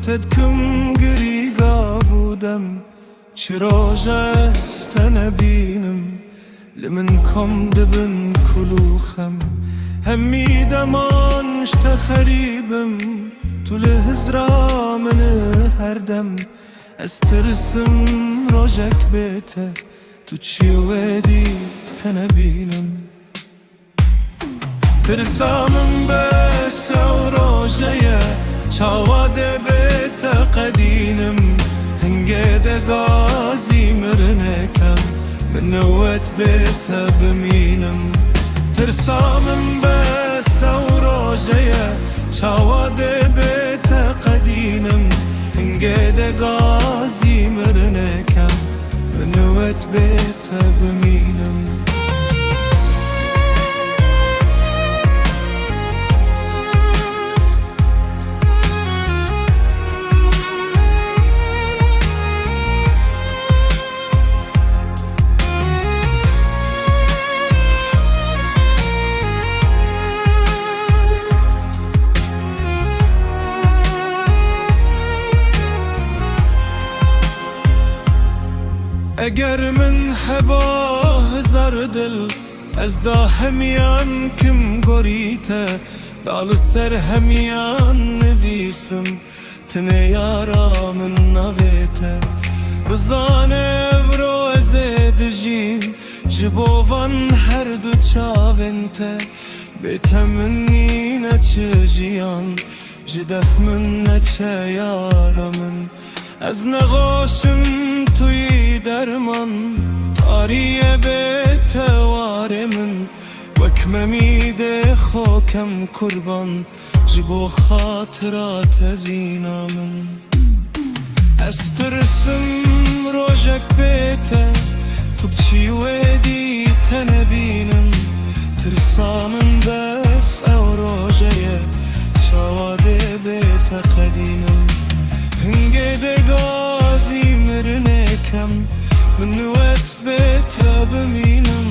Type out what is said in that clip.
تدكم قريقا بودم چراجة استنبينم لمنكم دبن كلوخم همي دمان اشتخريبم تو لهزرا من هردم استرسم روجك بيته تو چي ودي تنبينم ترسامم بس او روجه چاواده بيته قدينم هنگه غازي مرنكم من نوت بيته بمينم ترسامم بس او روجه چاواده بيته قدينم هنگه غازي مرنكم من نوت بيته بمينم اگر من هبا هزار دل از دا همیان کم گریته دال سر همیان نویسم تنه یارا من نویته بزانه برو از دجیم جبوان هر دو چاونته بیته منی نچه جیان جدف من نچه یارا من از نغاشم توی درمان تاریه بیت وار من وکم میده خوکم کربان جبو خاطرات زینا من استرسم روجك بیته تو بچی ودی تنبینم ترسامن بس او روجه چاواده بیت قدینم هنگه غازي مرنكم من نوت بيته بمينم